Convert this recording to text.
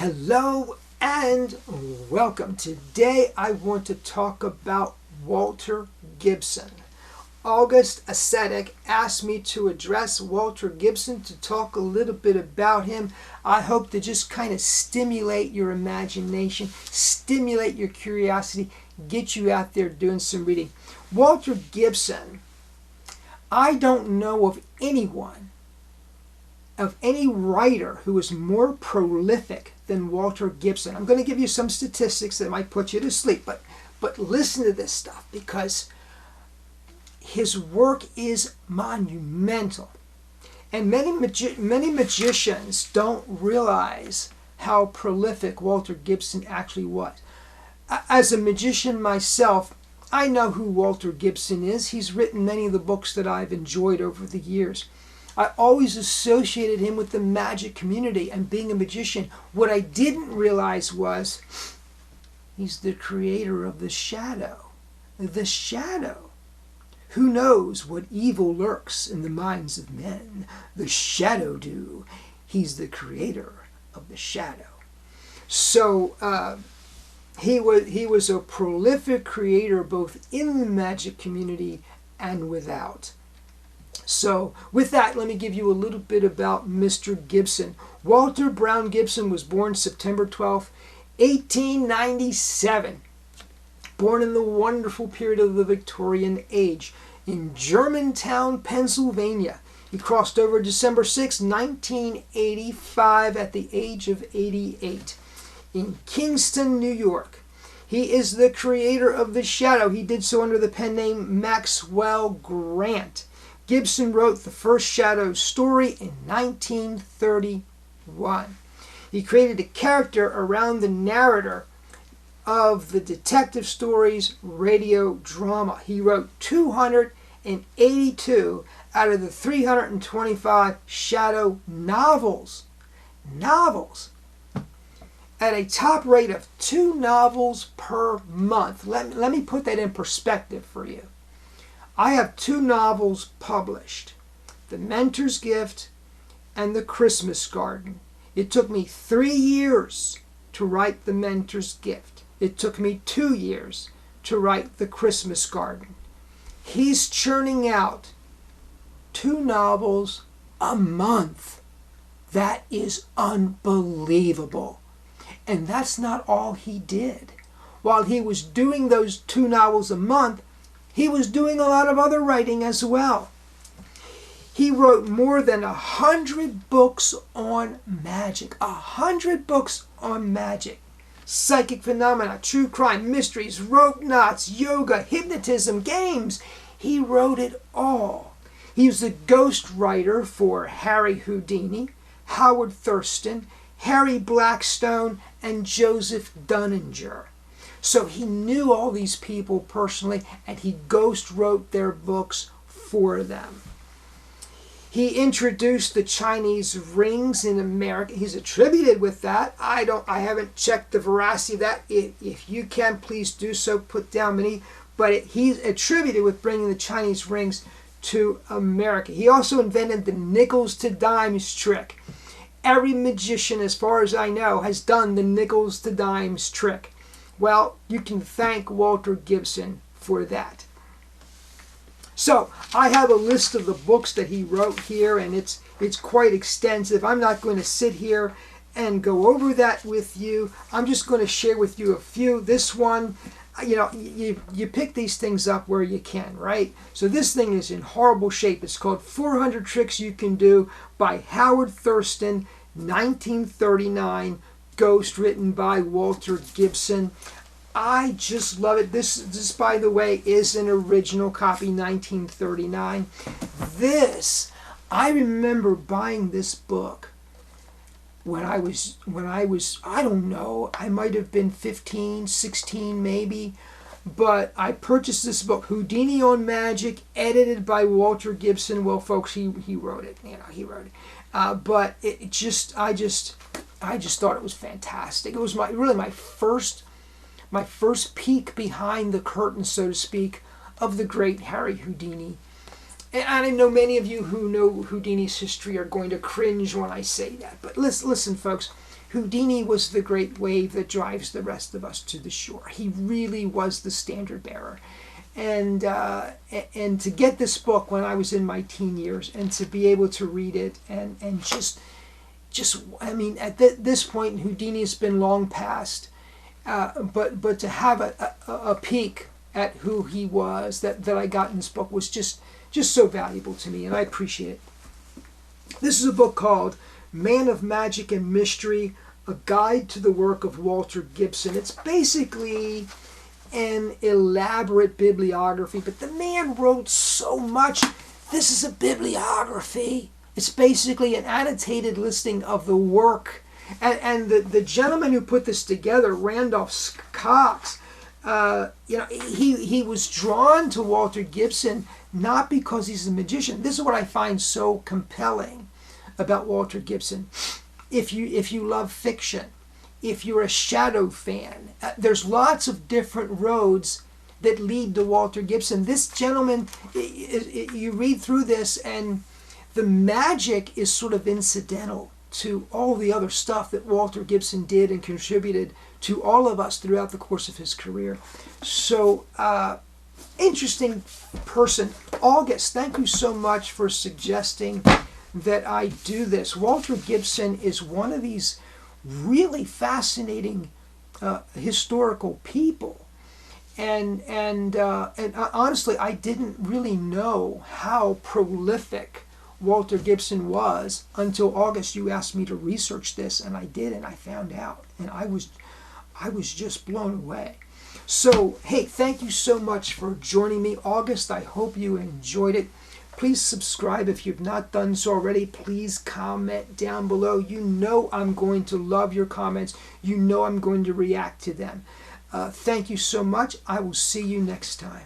Hello and welcome. Today I want to talk about Walter Gibson. August Ascetic asked me to address Walter Gibson, to talk a little bit about him. I hope to just kind of stimulate your imagination, stimulate your curiosity, get you out there doing some reading. Walter Gibson, I don't know of anyone, of any writer who is more prolific than Walter Gibson. I'm going to give you some statistics that might put you to sleep, but listen to this stuff because his work is monumental. And many magicians don't realize how prolific Walter Gibson actually was. As a magician myself, I know who Walter Gibson is. He's written many of the books that I've enjoyed over the years. I always associated him with the magic community and being a magician. What I didn't realize was he's the creator of the shadow. The shadow. Who knows what evil lurks in the minds of men? The shadow do. He's the creator of the shadow. So he was a prolific creator both in the magic community and without. So with that, let me give you a little bit about Mr. Gibson. Walter Brown Gibson was born September 12th, 1897. Born in the wonderful period of the Victorian age in Germantown, Pennsylvania. He crossed over December 6, 1985 at the age of 88 in Kingston, New York. He is the creator of the shadow. He did so under the pen name Maxwell Grant. Gibson wrote the first shadow story in 1931. He created a character around the narrator of the detective stories radio drama. He wrote 282 out of the 325 shadow novels. At a top rate of 2 novels per month. Let me put that in perspective for you. I have 2 novels published, The Mentor's Gift and The Christmas Garden. It took me 3 years to write The Mentor's Gift. It took me 2 years to write The Christmas Garden. He's churning out 2 novels a month. That is unbelievable. And that's not all he did. While he was doing those 2 novels a month, he was doing a lot of other writing as well. He wrote more than 100 books on magic. 100 books on magic. Psychic phenomena, true crime, mysteries, rope knots, yoga, hypnotism, games. He wrote it all. He was the ghost writer for Harry Houdini, Howard Thurston, Harry Blackstone, and Joseph Dunninger. So he knew all these people personally, and he ghost wrote their books for them. He introduced the Chinese rings in America. He's attributed with that. I haven't checked the veracity of that. If you can, please do so. Put down many. But he's attributed with bringing the Chinese rings to America. He also invented the nickels to dimes trick. Every magician, as far as I know, has done the nickels to dimes trick. Well, you can thank Walter Gibson for that. So, I have a list of the books that he wrote here, and it's quite extensive. I'm not going to sit here and go over that with you. I'm just going to share with you a few. This one, you pick these things up where you can, right? So this thing is in horrible shape. It's called 400 Tricks You Can Do by Howard Thurston, 1939. Ghost, written by Walter Gibson. I just love it. This, by the way, is an original copy, 1939. I remember buying this book when I was, I don't know, I might have been 15, 16 maybe, but I purchased this book, Houdini on Magic, edited by Walter Gibson. Well, folks, he wrote it. He wrote it. But I just thought it was fantastic. It was my first peek behind the curtain, so to speak, of the great Harry Houdini. And I know many of you who know Houdini's history are going to cringe when I say that. But listen, folks, Houdini was the great wave that drives the rest of us to the shore. He really was the standard bearer. And to get this book when I was in my teen years, and to be able to read it, and just I mean, at this point, Houdini has been long past, but to have a peek at who he was that I got in this book was just so valuable to me, and I appreciate it. This is a book called Man of Magic and Mystery, A Guide to the Work of Walter Gibson. It's basically an elaborate bibliography, but the man wrote so much. This is a bibliography. It's basically an annotated listing of the work. And the gentleman who put this together, Randolph Cox, he was drawn to Walter Gibson not because he's a magician. This is what I find so compelling about Walter Gibson. If you love fiction, if you're a Shadow fan, there's lots of different roads that lead to Walter Gibson. This gentleman, you read through this, and the magic is sort of incidental to all the other stuff that Walter Gibson did and contributed to all of us throughout the course of his career. So, interesting person. August, thank you so much for suggesting that I do this. Walter Gibson is one of these really fascinating historical people. And honestly, I didn't really know how prolific Walter Gibson was until August. You asked me to research this, and I did, and I found out, and I was just blown away. So, hey, thank you so much for joining me, August. I hope you enjoyed it. Please subscribe if you've not done so already. Please comment down below. You know I'm going to love your comments. You know I'm going to react to them. Thank you so much. I will see you next time.